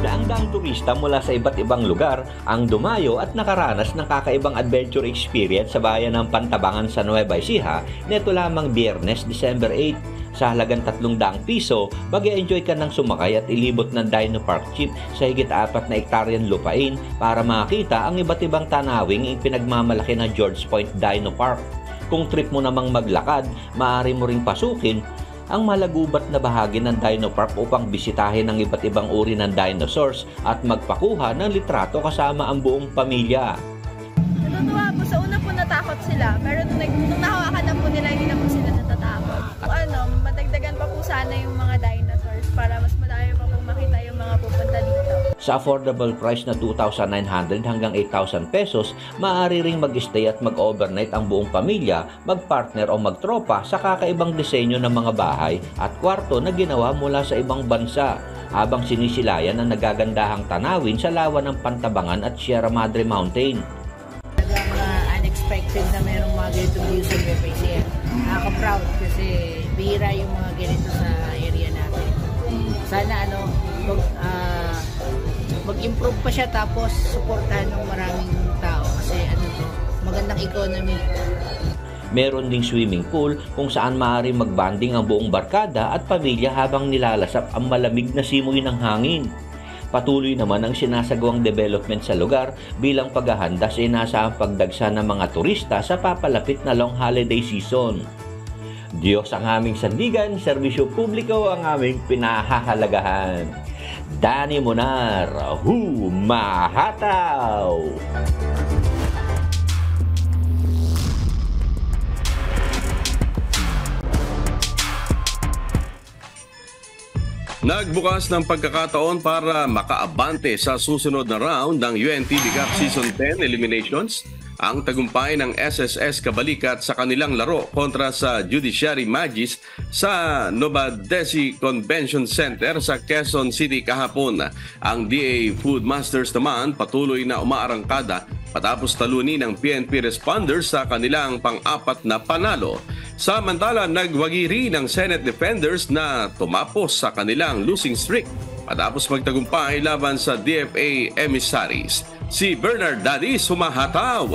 Daang-daang turista mula sa iba't ibang lugar ang dumayo at nakaranas ng kakaibang adventure experience sa bayan ng Pantabangan sa Nueva Ecija neto lamang Biyernes, December 8. Sa halagang 300 piso, mag-e-enjoy ka ng sumakay at ilibot ng Dino Park Jeep sa higit 4 na hektaryang lupain para makita ang iba't ibang tanawing ipinagmamalaki ng George Point Dino Park. Kung trip mo namang maglakad, maaari mo ring pasukin ang malagubat na bahagi ng Dino Park upang bisitahin ang iba't ibang uri ng dinosaurs at magpakuha ng litrato kasama ang buong pamilya. Natutuwa po, sa una po natakot sila, pero nung nahawakan na po nila, hindi na po sila natatakot. Madagdagan pa po sana yung mga dinosaurs para mas madami pa po makita yung mga pupunta dito. Sa affordable price na 2,900 hanggang 8,000 pesos, maaari ring mag-stay at mag-overnight ang buong pamilya, mag-partner o magtropa sa kakaibang disenyo ng mga bahay at kwarto na ginawa mula sa ibang bansa, habang sinisilayan ang nagagandahang tanawin sa lawa ng Pantabangan at Sierra Madre Mountain. Unexpected na merong mga ganitong views sa Nueva Ecija. Nakaka-proud kasi bihira yung mga ganito sa area natin. Sana mag-improve pa siya tapos suportahan ng maraming tao kasi magandang economy. Meron ding swimming pool kung saan maaari magbanding ang buong barkada at pamilya habang nilalasap ang malamig na simoy ng hangin. Patuloy naman ang sinasagawang development sa lugar bilang paghahanda sa inaasahang pagdagsa ng mga turista sa papalapit na long holiday season. Diyos ang aming sandigan, serbisyo publiko ang aming pinahahalagahan. Danny Munar, humahataw! Nagbukas ng pagkakataon para makaabante sa susunod na round ng UNTV Cup Season 10 Eliminations ang tagumpay ng SSS Kabalikat sa kanilang laro kontra sa Judiciary Magis sa Novadesi Convention Center sa Quezon City kahapon. Ang DA Food Masters naman patuloy na umaarangkada matapos talunin ng PNP responders sa kanilang pang-apat na panalo. Samantala, nagwagi rin ng Senate Defenders na tumapos sa kanilang losing streak matapos magtagumpay laban sa DFA emissaries. Si Bernard Dadis humahataw.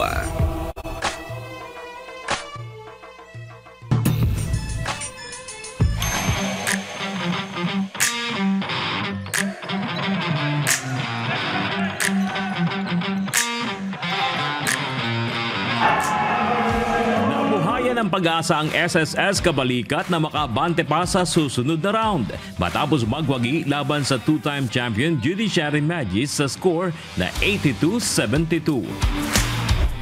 Ng pag-asa ang SSS Kabalikat na makabante pa sa susunod na round matapos magwagi laban sa two-time champion Judiciary Magis sa score na 82-72.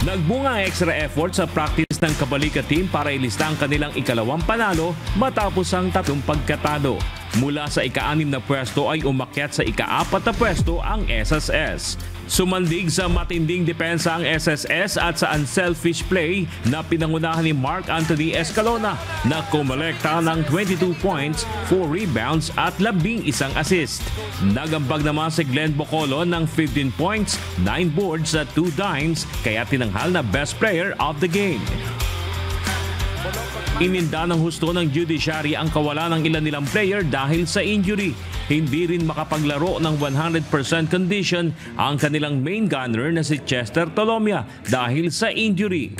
Nagbunga extra effort sa practice ng Kabalikat team para ilista ang kanilang ikalawang panalo matapos ang tatlong pagkatalo. Mula sa ika-6 na pwesto ay umakyat sa ika-4 na pwesto ang SSS. Sumandig sa matinding depensa ang SSS at sa unselfish play na pinangunahan ni Mark Anthony Escalona na kumelekta ng 22 points, 4 rebounds at 11 assist. Nagambag naman si Glenn Bocolo ng 15 points, 9 boards at 2 dimes kaya tinanghal na best player of the game. Ininda ng husto ng Judiciary ang kawalan ng ilan nilang player dahil sa injury. Hindi rin makapaglaro ng 100% condition ang kanilang main gunner na si Chester Tolomia dahil sa injury.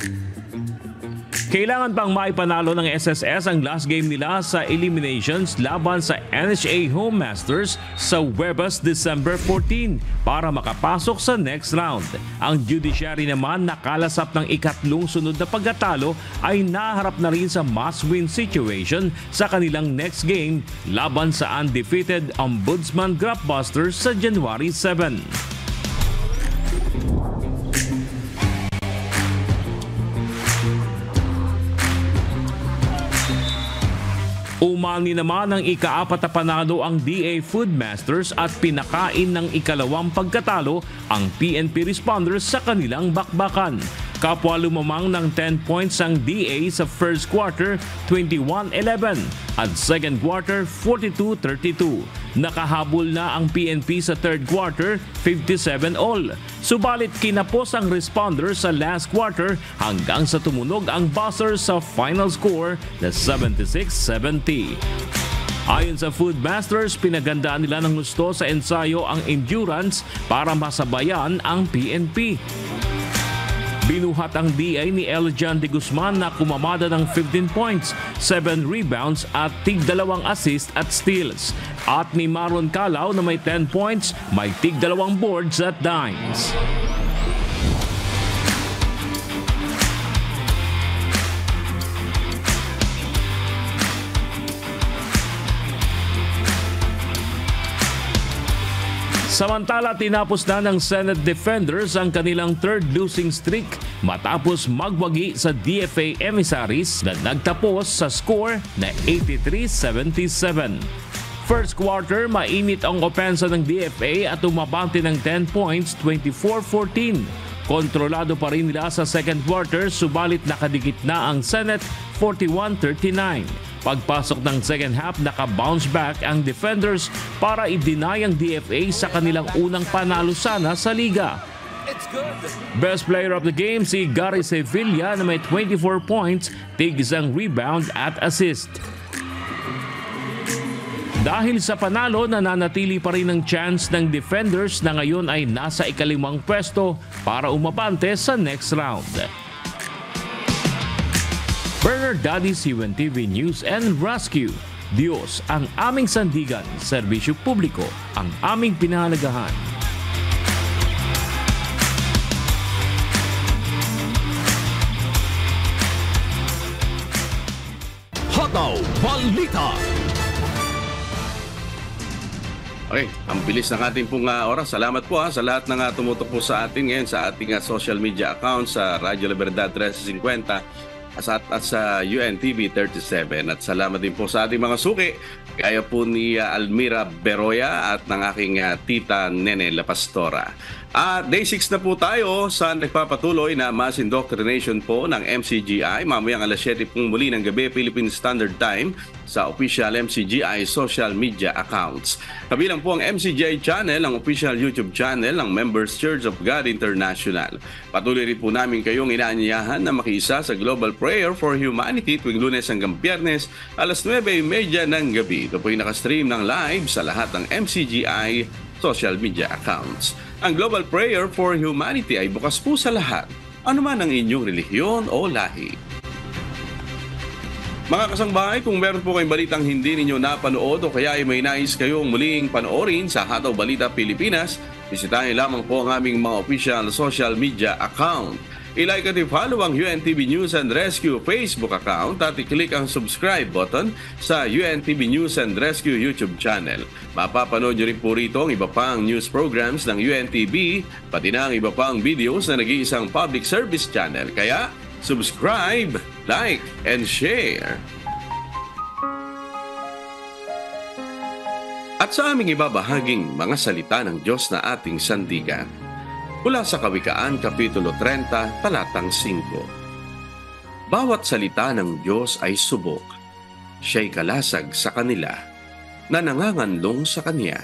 Kailangan pang maipanalo ng SSS ang last game nila sa eliminations laban sa NHA Home Masters sa Huwebes, December 14 para makapasok sa next round. Ang Judiciary naman nakalasap ng ikatlong sunod na pagkatalo ay naharap na rin sa must-win situation sa kanilang next game laban sa undefeated Ombudsman Grapbusters sa January 7. Umani naman ng ika-4 na panalo ang DA Food Masters at pinakain ng ikalawang pagkatalo ang PNP Responders sa kanilang bakbakan. Kapwa lumamang ng 10 points ang DA sa first quarter, 21-11 at second quarter, 42-32. Nakahabol na ang PNP sa third quarter, 57-all. Subalit kinapos ang Responders sa last quarter hanggang sa tumunog ang Busters sa final score na 76-70. Ayon sa Food Masters, pinagandaan nila ng gusto sa ensayo ang endurance para masabayan ang PNP. Binuhat ang DA ni Eljan de Guzman na kumamada ng 15 points, 7 rebounds at tig-2 assist at steals. At ni Maron Calao na may 10 points, may tig-2 boards at dimes. Samantala, tinapos na ng Senate Defenders ang kanilang third losing streak matapos magwagi sa DFA emissaries na nagtapos sa score na 83-77. First quarter, mainit ang opensa ng DFA at umabante ng 10 points, 24-14. Kontrolado pa rin nila sa second quarter, subalit nakadikit na ang Senate, 41-39. Pagpasok ng second half, naka-bounce back ang Defenders para i-deny ang DFA sa kanilang unang panalo sana sa liga. Best player of the game si Gary Sevilla na may 24 points, tig-1 rebound at assist. Dahil sa panalo, nananatili pa rin ang chance ng Defenders na ngayon ay nasa ika-5 pwesto para umabante sa next round. Bernard Daddy, UNTV News and Rescue. Diyos ang aming sandigan, serbisyo publiko ang aming pinahalagahan. Hataw Balita. Okay, ang bilis ng ating pong oras. Salamat po sa lahat ng tumutok po sa atin ngayon sa ating social media accounts sa Radyo Libertad 1350 at sa UNTV 37. At salamat din po sa ating mga suki, gaya po ni Almira Beroya at ng aking tita Nene La Pastora. Day 6 na po tayo sa nagpapatuloy na mass indoctrination po ng MCGI. Mamayang alas 7 pong muli ng gabi Philippine Standard Time sa official MCGI social media accounts. Kabilang po ang MCGI channel, ang official YouTube channel ng Members Church of God International. Patuloy rin po namin kayong inaanyayahan na makiisa sa Global Prayer for Humanity tuwing Lunes hanggang Biyernes alas 9:30 ng gabi. Ito po yung nakastream ng live sa lahat ng MCGI social media accounts. Ang Global Prayer for Humanity ay bukas po sa lahat, anuman ang inyong relihiyon o lahi. Mga kasangbahay, kung meron po kayong balitang hindi ninyo napanood o kaya ay may nais kayong muling panoorin sa Hataw Balita Pilipinas, bisitahin lamang po ang aming mga official social media account. I-like at i-follow ang UNTV News and Rescue Facebook account at i-click ang subscribe button sa UNTV News and Rescue YouTube channel. Mapapanood nyo rin po rito ang iba pang news programs ng UNTV, pati na ang iba pang videos na nag-iisang public service channel. Kaya, subscribe, like, and share. At sa aming ibabahaging mga salita ng Diyos na ating sandigan, mula sa Kawikaan, Kapitulo 30, Talatang 5. Bawat salita ng Diyos ay subok. Siya'y kalasag sa kanila na nanganganlong sa Kanya.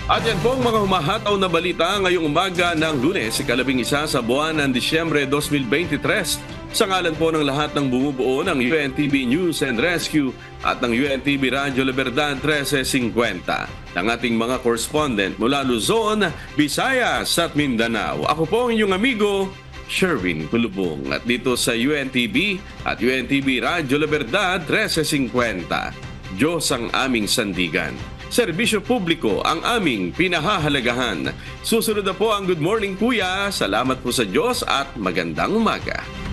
At yan po ang mga humahataw na balita ngayong umaga ng Lunes, 11 sa buwan ng Disyembre 2023. Sa ngalan po ng lahat ng bumubuo ng UNTV News and Rescue at ng UNTV Radyo Libertad 1350, ng ating mga correspondent mula Luzon, Visayas at Mindanao. Ako po ang inyong amigo, Sherwin Kulubong. At dito sa UNTV at UNTV Radyo Libertad 1350, Diyos ang aming sandigan. Serbisyo publiko ang aming pinahahalagahan. Susunod na po ang Good Morning Kuya. Salamat po sa Diyos at magandang umaga.